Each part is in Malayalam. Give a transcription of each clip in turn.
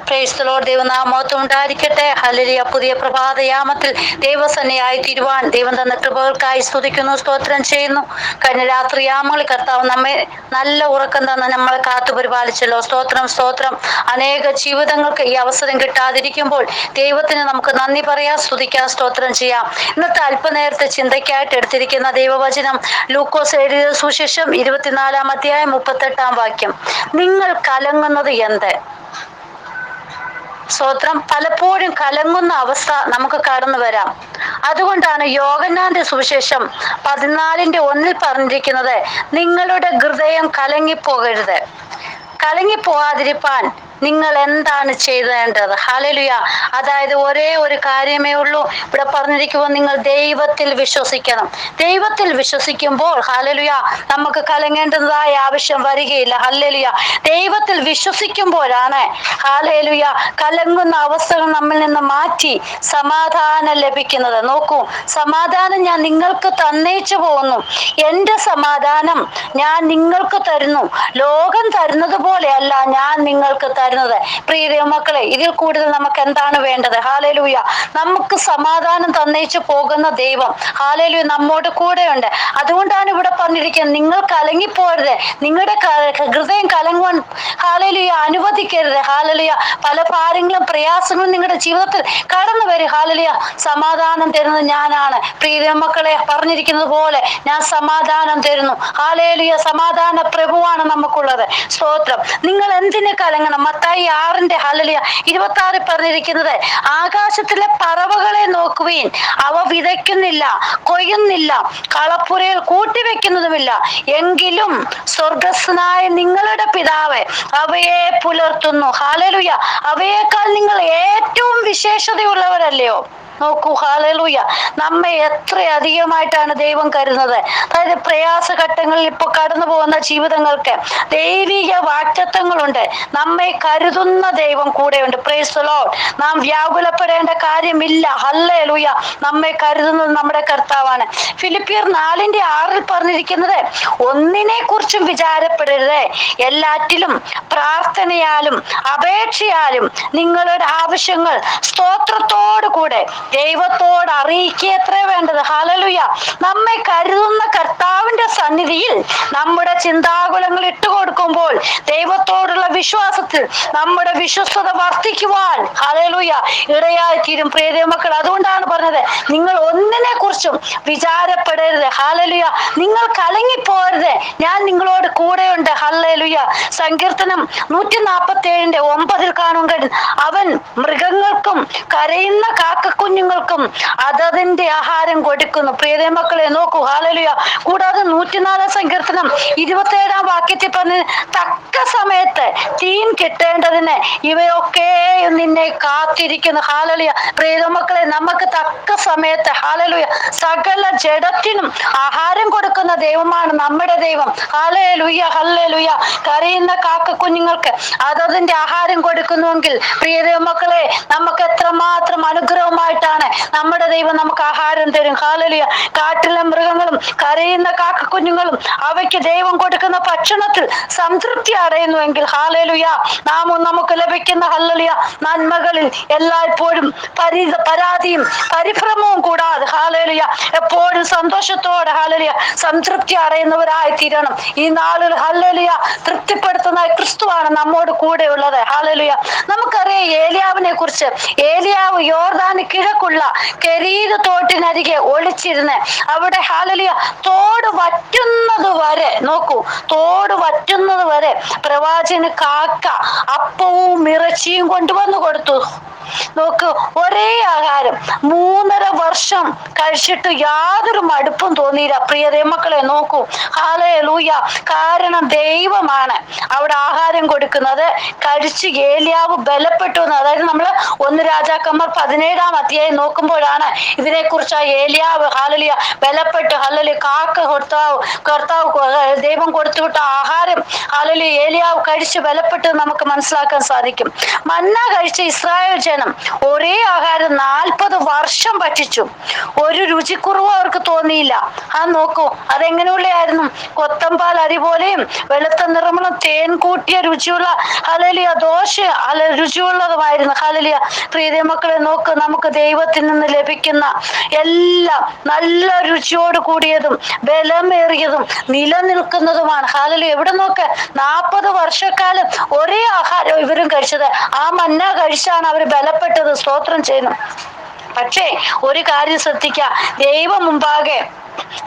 Praise the Lord. ദൈവനാമം ഉണ്ടായിരിക്കട്ടെ. ഹല്ലേലൂയ. പുതിയ പ്രഭാതയാമത്തിൽ ദൈവസന്നിധിയായി തീരുവാൻ ദൈവം തന്ന കൃപകൾക്കായി സ്തുതിക്കുന്നു, സ്തോത്രം ചെയ്യുന്നു. കഴിഞ്ഞ രാത്രിയാമങ്ങളിൽ കർത്താവ് നമ്മെ നല്ല ഉറക്കം തന്ന് നമ്മളെ കാത്തു പരിപാലിച്ചല്ലോ. സ്തോത്രം, സ്തോത്രം. അനേക ജീവിതങ്ങൾക്ക് ഈ അവസരം കിട്ടാതിരിക്കുമ്പോൾ ദൈവത്തിന് നമുക്ക് നന്ദി പറയാം, സ്തുതിക്കാം, സ്തോത്രം ചെയ്യാം. ഇന്നത്തെ അല്പനേരത്തെ ചിന്തയ്ക്കായിട്ട് എടുത്തിരിക്കുന്ന ദൈവവചനം ലൂക്കോസ് എഴുതിയ സുവിശേഷം 24-ാം അധ്യായം 38-ാം വാക്യം. നിങ്ങൾ കലങ്ങുന്നത് എന്ത്? സ്തോത്രം. പലപ്പോഴും കലങ്ങുന്ന അവസ്ഥ നമുക്ക് കടന്നു വരാം. അതുകൊണ്ടാണ് യോഹന്നാന്റെ സുവിശേഷം 14:1 പറഞ്ഞിരിക്കുന്നത്, നിങ്ങളുടെ ഹൃദയം കലങ്ങിപ്പോകരുത്. കലങ്ങിപ്പോകാതിരിപ്പാൻ നിങ്ങൾ എന്താണ് ചെയ്തേണ്ടത്? ഹല്ലേലൂയ. അതായത് ഒരേ ഒരു കാര്യമേ ഉള്ളൂ. ഇവിടെ പറഞ്ഞിരിക്കുമ്പോൾ നിങ്ങൾ ദൈവത്തിൽ വിശ്വസിക്കണം. ദൈവത്തിൽ വിശ്വസിക്കുമ്പോൾ ഹല്ലേലൂയ നമുക്ക് കലങ്ങേണ്ടതായ ആവശ്യം വരികയില്ല. ഹല്ലേലൂയ. ദൈവത്തിൽ വിശ്വസിക്കുമ്പോഴാണ് ഹല്ലേലൂയ കലങ്ങുന്ന അവസ്ഥകൾ നമ്മിൽ നിന്ന് മാറ്റി സമാധാനം ലഭിക്കുന്നത്. നോക്കൂ, സമാധാനം ഞാൻ നിങ്ങൾക്ക് തന്നേച്ചു പോകുന്നു, എൻ്റെ സമാധാനം ഞാൻ നിങ്ങൾക്ക് തരുന്നു. ലോകം തരുന്നത് പോലെയല്ല ഞാൻ നിങ്ങൾക്ക് തരുന്നത്. പ്രിയ ദൈവമക്കളെ, ഇതിൽ കൂടുതൽ നമുക്ക് എന്താണ് വേണ്ടത്? ഹല്ലേലൂയ. നമുക്ക് സമാധാനം തന്നേച്ചു പോകുന്ന ദൈവം ഹല്ലേലൂയ നമ്മോട് കൂടെയുണ്ട്. അതുകൊണ്ടാണ് ഇവിടെ പറഞ്ഞിരിക്കുന്നത്, നിങ്ങൾ കലങ്ങിപ്പോരുത്, നിങ്ങളുടെ ഹൃദയം കലങ്ങുവാൻ ഹല്ലേലൂയ അനുവദിക്കരുത്. ഹല്ലേലൂയ. പല ഭാരങ്ങളും പ്രയാസങ്ങളും നിങ്ങളുടെ ജീവിതത്തിൽ കടന്നു വരും. ഹല്ലേലൂയ. സമാധാനം തരുന്നത് ഞാനാണ്. പ്രിയ ദൈവമക്കളെ, പറഞ്ഞിരിക്കുന്നത് പോലെ ഞാൻ സമാധാനം തരുന്നു. ഹല്ലേലൂയ. സമാധാന പ്രഭുവാണ് നമുക്കുള്ളത്. സ്തോത്രം. നിങ്ങൾ എന്തിനു കലങ്ങണം? മത്തായി 6:26 പറഞ്ഞിരിക്കുന്നത്, ആകാശത്തിലെ പറവകളെ നോക്കുവീൻ, അവ വിതയ്ക്കുന്നില്ല, കൊയ്യുന്നില്ല, കളപ്പുരയിൽ കൂട്ടിവെക്കുന്നതുമില്ല, എങ്കിലും സ്വർഗസ്ഥനായ നിങ്ങളുടെ പിതാവ് അവയെ പുലർത്തുന്നു. ഹല്ലേലൂയ. അവയേക്കാൾ നിങ്ങൾ ഏറ്റവും വിശേഷതയുള്ളവരല്ലയോ? നോക്കൂ, ഹല്ലേലൂയ. നമ്മെ എത്ര അധികമായിട്ടാണ് ദൈവം കരുതുന്നത്. അതായത് പ്രയാസഘട്ടങ്ങളിൽ ഇപ്പൊ കടന്നു പോകുന്ന ജീവിതങ്ങൾക്ക് ദൈവിക വാഗ്ദത്തങ്ങളുണ്ട്. നമ്മെ കരുതുന്ന ദൈവം കൂടെയുണ്ട്. Praise the Lord. നാം വ്യാകുലപ്പെടേണ്ട കാര്യമില്ല. ഹല്ലേലൂയ. നമ്മെ കരുതുന്നത് നമ്മുടെ കർത്താവാണ്. ഫിലിപ്പിയർ 4:6 പറഞ്ഞിരിക്കുന്നത്, ഒന്നിനെ കുറിച്ചും വിചാരപ്പെടരുത്, എല്ലാറ്റിലും പ്രാർത്ഥനയാലും അപേക്ഷയാലും നിങ്ങളുടെ ആവശ്യങ്ങൾ സ്തോത്രത്തോടു കൂടെ ദൈവത്തോട് അറിയിക്കത്രേ വേണ്ടത്. ഹല്ലേലൂയ. നമ്മെ കരുതുന്ന കർത്താവിന്റെ സന്നിധിയിൽ നമ്മുടെ ചിന്താകുലങ്ങൾ ഇട്ടുകൊടുക്കുമ്പോൾ ദൈവത്തോടുള്ള വിശ്വാസത്തിൽ നമ്മുടെ വിശ്വസ്തത വർദ്ധിക്കുവാൻ ഹല്ലേലൂയ ഇടയായി തീരും. പ്രിയ ദൈവമക്കൾ, അതുകൊണ്ടാണ് പറഞ്ഞത്, നിങ്ങൾ ഒന്നിനെ കുറിച്ചും വിചാരപ്പെടരുത്. ഹല്ലേലൂയ. നിങ്ങൾ കലങ്ങിപ്പോരുത്, ഞാൻ നിങ്ങളോട് കൂടെയുണ്ട്. ഹല്ലേലൂയ. സങ്കീർത്തനം 147:9 കാണും, അവൻ മൃഗങ്ങൾക്കും കരയുന്ന കാക്കക്കുഞ്ഞുങ്ങൾക്കും അതതിന്റെ ആഹാരം കൊടുക്കുന്നു. പ്രിയ മക്കളെ നോക്കൂ. ഹല്ലേലൂയ. കൂടാതെ 104 സങ്കീർത്തനം 27-ാം വാക്യത്തിൽ പറഞ്ഞ്, തക്ക സമയത്ത് തീൻ കിട്ടേണ്ടതിന് ഇവയൊക്കെ നിന്നെ കാത്തിരിക്കുന്നു. ഹല്ലേലൂയ. പ്രിയ മക്കളെ, നമുക്ക് തക്ക സമയത്ത് ഹല്ലേലൂയ സകല ജഡത്തിനും ആഹാരം കൊടുക്കുന്ന ദൈവമാണ് നമ്മുടെ ദൈവം. ഹല്ലേലൂയ. ഹല്ലേലൂയ. കരയുന്ന കാക്കക്കുഞ്ഞുങ്ങൾക്ക് അതതിന്റെ ആഹാരം കൊടുക്കുന്നുവെങ്കിൽ പ്രിയ ദൈവമക്കളെ, നമുക്ക് എത്രമാത്രം അനുഗ്രഹമായിട്ടാണ് നമ്മുടെ ദൈവം നമുക്ക് ആഹാരം തരും. ഹല്ലേലൂയ. കാട്ടിലെ മൃഗങ്ങളും കരയുന്ന കാക്കക്കുഞ്ഞുങ്ങളും അവയ്ക്ക് ദൈവം കൊടുക്കുന്ന ഭക്ഷണത്തിൽ സംതൃപ്തി അടയുന്നുവെങ്കിൽ ഹല്ലേലൂയ നാമും നമുക്ക് ലഭിക്കുന്ന ഹല്ലേലൂയ നന്മകളിൽ എല്ലായ്പ്പോഴും പരാതിയും പരിഭ്രമവും കൂടാതെ ഹല്ലേലൂയ എപ്പോഴും സന്തോഷത്തോടെ ഹല്ലേലൂയ സംതൃപ്തി അടയുന്നവരായി തീരണം. ഈ നാളിൽ ഹല്ലേലൂയ തൃപ്തിപ്പെടുത്തുന്ന ക്രിസ്തുവാണ് നമ്മോട് കൂടെ ഉള്ളത്. ഹല്ലേലൂയ. നമുക്കറിയാം ഏലിയാവിനെ കുറിച്ച്. ഏലിയാവ് യോർദാന് കിഴക്കുള്ള കെരീത് തോട്ടിനരികെ ഒളിച്ചിരുന്ന് അവിടെ ഹല്ലേലൂയ തോട് വറ്റുന്നത് വരെ, നോക്കൂ, തോട് വറ്റുന്നത് വരെ പ്രവാചകന് കാക്ക അപ്പവും ഇറച്ചിയും കൊണ്ടുവന്നു കൊടുത്തു. നോക്ക്, ഒരേ ആഹാരം 3.5 വർഷം കഴിച്ചിട്ട് യാതൊരു മടുപ്പും തോന്നിയില്ല. പ്രിയ ദൈവമക്കളെ നോക്കൂ. ഹല്ലേലൂയ. കാരണം ദൈവമാണ് അവിടെ ആഹാരം കൊടുക്കുന്നത്. കഴിച്ച് ഏലിയാവ് ബലപ്പെട്ടു എന്ന്. അതായത് നമ്മൾ 1 രാജാക്കന്മാർ 17-ാം അധ്യായം നോക്കുമ്പോഴാണ് ഇതിനെക്കുറിച്ച് ഏലിയാവ് ഹല്ലേലൂയ ബലപ്പെട്ട് ഹല്ലേലൂയ കാക്ക കർത്താവ് ദൈവം കൊടുത്തുവിട്ട ആഹാരം ഹല്ലേലൂയ ഏലിയാവ് കഴിച്ച് ബലപ്പെട്ട് നമുക്ക് മനസ്സിലാക്കാൻ സാധിക്കും. മന്ന കഴിച്ച ഇസ്രായേൽ ജനം ഒരേ ആഹാരം 40 വർഷം ഭക്ഷിച്ചു. ഒരു രുചിക്കുറവും അവർക്ക് തോന്നിയില്ല. നോക്കൂ, അതെങ്ങനെയുള്ളയായിരുന്നു? കൊത്തമ്പാൽ അരി പോലെയും വെളുത്ത നിറമുള്ള തേൻ കൂട്ടിയ രുചിയുള്ള ഹല്ലേലൂയ ദോശ രുചിയുള്ളതുമായിരുന്നു. ഹല്ലേലൂയ. പ്രിയ മക്കളെ നോക്ക്, നമുക്ക് ദൈവത്തിൽ നിന്ന് ലഭിക്കുന്ന എല്ലാം നല്ല രുചിയോട് കൂടിയതും ബലമേറിയതും നിലനിൽക്കുന്നതുമാണ്. ഹല്ലേലൂയ. എവിടെ നോക്ക്, 40 വർഷക്കാലം ഒരേ ആഹാരം ഇവരും കഴിച്ചത്. ആ മന്ന കഴിച്ചാണ് അവർ ബലപ്പെട്ടത്. സ്തോത്രം ചെയ്യുന്നു. പക്ഷേ ഒരു കാര്യം ശ്രദ്ധിക്കുക, ദൈവം മുമ്പാകെ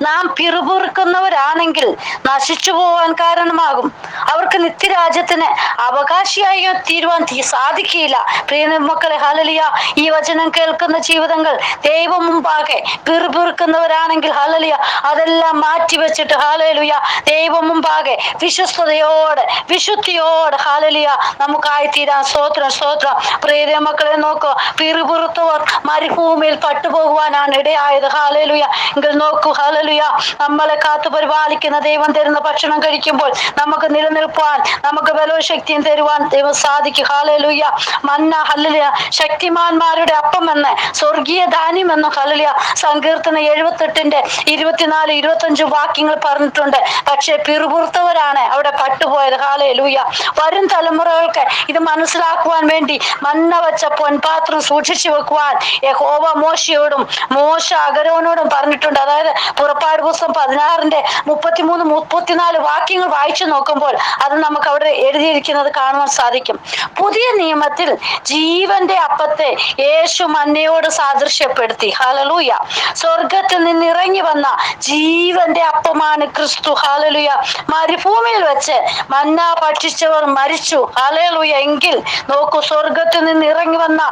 നാം പിറുപിറുക്കുന്നവരാണെങ്കിൽ നശിച്ചു പോവാൻ കാരണമാകും. അവർക്ക് നിത്യരാജ്യത്തിന് അവകാശിയായി തീരുവാൻ സാധിക്കില്ല. പ്രിയ മക്കളെ, ഹല്ലേലൂയ, ഈ വചനം കേൾക്കുന്ന ജീവിതങ്ങൾ ദൈവം മുമ്പാകെ പിറുപിറുക്കുന്നവരാണെങ്കിൽ ഹല്ലേലൂയ അതെല്ലാം മാറ്റിവെച്ചിട്ട് ഹല്ലേലൂയ ദൈവം മുമ്പാകെ വിശ്വസ്തയോടെ വിശുദ്ധിയോടെ ഹല്ലേലൂയ നമുക്കായി തീരാൻ. സ്തോത്രം, സ്തോത്രം. പ്രിയ മക്കളെ നോക്കൂ, പിറുപിറുത്തവർ മരുഭൂമിയിൽ പട്ടുപോകുവാനാണ് ഇടയായത്. ഹല്ലേലൂയ. എങ്കിൽ നോക്കൂ, ഹല്ലേലൂയ, നമ്മളെ കാത്തു പരിപാലിക്കുന്ന ദൈവം തരുന്ന ഭക്ഷണം കഴിക്കുമ്പോൾ നമുക്ക് നിലനിൽപ്പാൻ, നമുക്ക് ബലവും ശക്തിയും തരുവാൻ ദൈവം സാധിക്കും. ഹല്ലേലൂയ. മന്ന ഹല്ലേലൂയ ശക്തിമാന്മാരുടെ അപ്പം എന്ന്, സ്വർഗീയ ധാന്യം എന്ന് ഹല്ലേലൂയ സങ്കീർത്തനം 78 24 25 വാക്യങ്ങൾ പറഞ്ഞിട്ടുണ്ട്. പക്ഷെ പിറുപിറുത്തവരാണ് അവിടെ പട്ടുപോയത്. ഹല്ലേലൂയ. വരും തലമുറകൾക്ക് ഇത് മനസ്സിലാക്കുവാൻ വേണ്ടി മന്ന വെച്ച പൊൻപാത്രം സൂക്ഷിച്ചു വെക്കുവാൻ യഹോവ മോശയോടും മോശ അഹരോനോടും പറഞ്ഞിട്ടുണ്ട്. അതായത് പുറപ്പാട് പുസ്തകം 16 33 34 വാക്യങ്ങൾ വായിച്ചു നോക്കുമ്പോൾ അത് നമുക്ക് അവിടെ എഴുതിയിരിക്കുന്നത് കാണുവാൻ സാധിക്കും. പുതിയ നിയമത്തിൽ ജീവന്റെ അപ്പത്തെ യേശു മന്നയോട് സാദൃശ്യപ്പെടുത്തി. ഹല്ലേലൂയ. സ്വർഗത്തിൽ നിന്ന് ഇറങ്ങി വന്ന ജീവന്റെ അപ്പമാണ് ക്രിസ്തു. ഹല്ലേലൂയ. മരുഭൂമിയിൽ വെച്ച് മന്ന ഭക്ഷിച്ചവർ മരിച്ചു. ഹല്ലേലൂയ. എങ്കിൽ നോക്കൂ, സ്വർഗത്തിൽ നിന്ന് ഇറങ്ങി വന്ന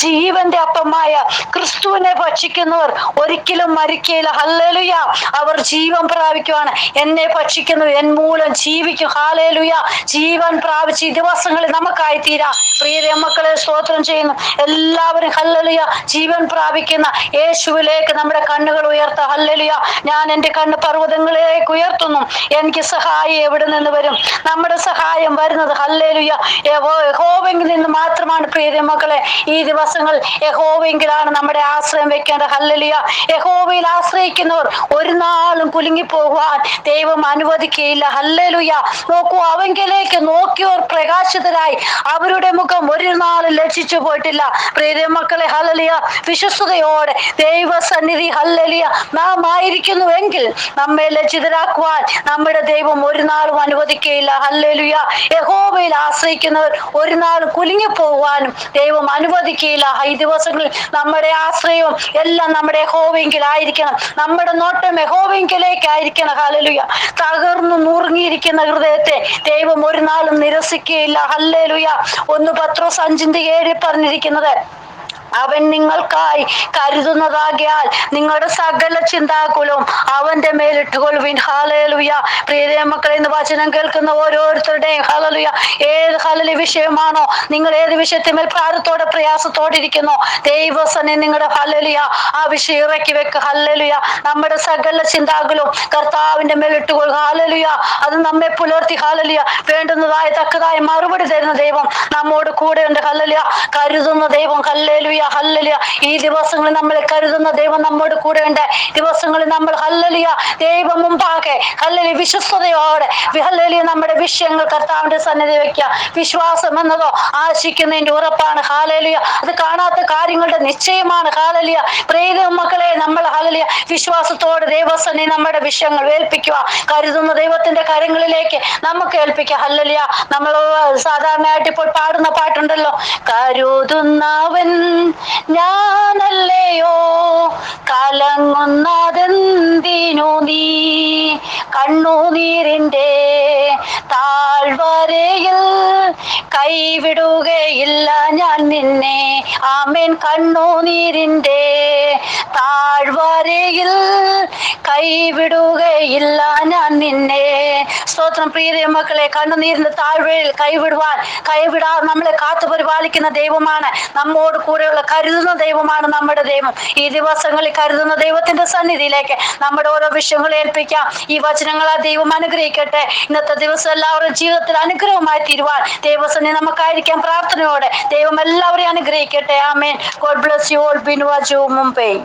ജീവന്റെ അപ്പമായ ക്രിസ്തുവിനെ ഭക്ഷിക്കുന്നവർ ഒരിക്കലും മരിക്കയില്ല. ഹല്ലേലൂയ. അവർ ജീവൻ പ്രാപിക്കുവാണ്. എന്നെ ഭക്ഷിക്കുന്നു എൻ മൂലം ജീവിക്കും. ഹല്ലേലൂയ. ജീവൻ പ്രാപിച്ച് ഈ ദിവസങ്ങളിൽ നമുക്കായി തീരാ. പ്രിയ മക്കളെ, സ്തോത്രം ചെയ്യുന്നു. എല്ലാവരും ഹല്ലേലൂയ ജീവൻ പ്രാപിക്കുന്ന യേശുവിലേക്ക് നമ്മുടെ കണ്ണുകൾ ഉയർത്ത. ഹല്ലേലൂയ. ഞാൻ എൻ്റെ കണ്ണ് പർവ്വതങ്ങളിലേക്ക് ഉയർത്തുന്നു, എനിക്ക് സഹായം എവിടെ നിന്ന് വരും? നമ്മുടെ സഹായം വരുന്നത് ഹല്ലേലൂയ യഹോവയിൽ നിന്ന് മാത്രമാണ്. പ്രിയ മക്കളെ, ഈ ദിവസങ്ങൾ യഹോവയിലാണ് നമ്മുടെ ആശ്രയം വെക്കേണ്ടത്. ഹല്ലേലൂയ. യഹോവയിൽ ആശ്രയിക്കുന്നവർ ഒരു നാളും കുലുങ്ങിപ്പോകുവാൻ ദൈവം അനുവദിക്കുകയില്ല. ഹല്ലേലൂയ. നോക്കൂ, അവങ്കിലേക്ക് നോക്കിയവർ പ്രകാശിതരായി, അവരുടെ മുഖം ഒരു നാളും ലജ്ജിച്ചു പോയിട്ടില്ല. പ്രിയ മക്കളെ, ഹല്ലേലൂയ വിശ്വസ്തയോടെ ദൈവസന്നിധി ഹല്ലേലൂയ നാം ആയിരിക്കുന്നുവെങ്കിൽ നമ്മെ ലജ്ജിതരാക്കുവാൻ നമ്മുടെ ദൈവം ഒരു നാളും അനുവദിക്കുകയില്ല. ഹല്ലേലൂയ. യഹോവയിൽ ആശ്രയിക്കുന്നവർ ഒരു നാളും കുലുങ്ങിപ്പോകുവാനും ദൈവം അനുവദിക്കുകയില്ല. ഈ ദിവസങ്ങളിൽ നമ്മുടെ ആശ്രയവും എല്ലാം നമ്മുടെ യഹോവയെങ്കിലായിരിക്കണം. നമ്മുടെ നോട്ടം യഹോവയെങ്കിലേക്കായിരിക്കണം. ഹല്ലേലൂയ. തകർന്നു നുറുങ്ങിയിരിക്കുന്ന ഹൃദയത്തെ ദൈവം ഒരു നാളും നിരസിക്കുകയില്ല. ഹല്ലേലൂയ. 1 പത്രോസ് 5:7 പറഞ്ഞിരിക്കുന്നത്, അവൻ നിങ്ങൾക്കായി കരുതുന്നതാകിയാൽ നിങ്ങളുടെ സകല ചിന്താകുലവും അവന്റെ മേലിട്ടുകൊള്ളുവിൻ. ഹല്ലേലൂയ. പ്രിയ മക്കളെ, ഇന്ന് വചനം കേൾക്കുന്ന ഓരോരുത്തരുടെയും ഹല്ലേലൂയ ഏത് ഹല്ലേലൂയ വിഷയമാണോ, നിങ്ങൾ ഏത് വിഷയത്തിന്മേൽ ഭാരത്തോടെ പ്രയാസത്തോടെ ഇരിക്കുന്നോ, ദൈവസനെ നിങ്ങളുടെ ഹല്ലേലൂയ ആ വിഷയം ഇറക്കി വെക്ക്. ഹല്ലേലൂയ. നമ്മുടെ സകല ചിന്താകുലവും കർത്താവിന്റെ മേലിട്ടുകൊള്ളുക. ഹല്ലേലൂയ. അത് നമ്മെ പുലർത്തി ഹല്ലേലൂയ വേണ്ടുന്നതായ തക്കതായ മറുപടി തരുന്ന ദൈവം നമ്മോട് കൂടെ ഉണ്ട്. ഹല്ലേലൂയ. കരുതുന്ന ദൈവം. ഹല്ലേലൂയ. ഹല്ലേലൂയ. ഈ ദിവസങ്ങളിൽ നമ്മളെ കരുതുന്ന ദൈവം നമ്മോട് കൂടെ ഉണ്ട്. ദിവസങ്ങളിൽ നമ്മൾ ഹല്ലേലൂയ ദൈവം മുമ്പാകെ ഹല്ലേലൂയ വിശ്വസ്തയോടെ ഹല്ലേലൂയ നമ്മുടെ വിഷയങ്ങൾ കർത്താവിന്റെ സന്നിധി വെക്കുക. വിശ്വാസം എന്നതോ ആശിക്കുന്നതിന്റെ ഉറപ്പാണ്. ഹല്ലേലൂയ. അത് കാണാത്ത കാര്യങ്ങളുടെ നിശ്ചയമാണ്. ഹല്ലേലൂയ. പ്രിയ മക്കളെ, നമ്മൾ ഹല്ലേലൂയ വിശ്വാസത്തോടെ ദൈവസന്നിധി നമ്മുടെ വിഷയങ്ങൾ ഏൽപ്പിക്കുക. കരുതുന്ന ദൈവത്തിന്റെ കരങ്ങളിലേക്ക് നമുക്ക് ഏൽപ്പിക്കുക. ഹല്ലേലൂയ. നമ്മൾ സാധാരണയായിട്ട് ഇപ്പോൾ പാടുന്ന പാട്ടുണ്ടല്ലോ, കരുതുന്നവൻ ഞാനല്ലയോ, കലങ്ങുന്നതെന്തിനു നീ, കണ്ണുനീരിന്റെ താഴ്വരയിൽ കൈവിടുകയില്ല ഞാൻ നിന്നെ. ആമേൻ. കണ്ണുനീരിന്റെ താഴ്വരയിൽ കൈവിടുകയില്ല ഞാൻ നിന്നെ. സ്തോത്രം. പ്രിയ മക്കളെ, കണ്ണുനീരിന്റെ താഴ്വരയിൽ കൈവിടാ നമ്മളെ കാത്തു പരിപാലിക്കുന്ന ദൈവമാണ്. നമ്മോട് കൂടെയുള്ള കരുതുന്ന ദൈവമാണ് നമ്മുടെ ദൈവം. ഈ ദിവസങ്ങളിൽ കരുതുന്ന ദൈവത്തിന്റെ സന്നിധിയിലേക്ക് നമ്മുടെ ഓരോ വിഷയങ്ങളും ഏൽപ്പിക്കാം. ഈ വചനങ്ങൾ ആ ദൈവം അനുഗ്രഹിക്കട്ടെ. ഇന്നത്തെ ദിവസം എല്ലാവരും ജീവിതത്തിൽ അനുഗ്രഹമായി തീരുവാൻ ദൈവസന്നിധി നമുക്കായിരിക്കാം പ്രാർത്ഥനയോടെ. ദൈവം എല്ലാവരെയും അനുഗ്രഹിക്കട്ടെ. Amen. God bless you all. Binuvaju, Mumbai.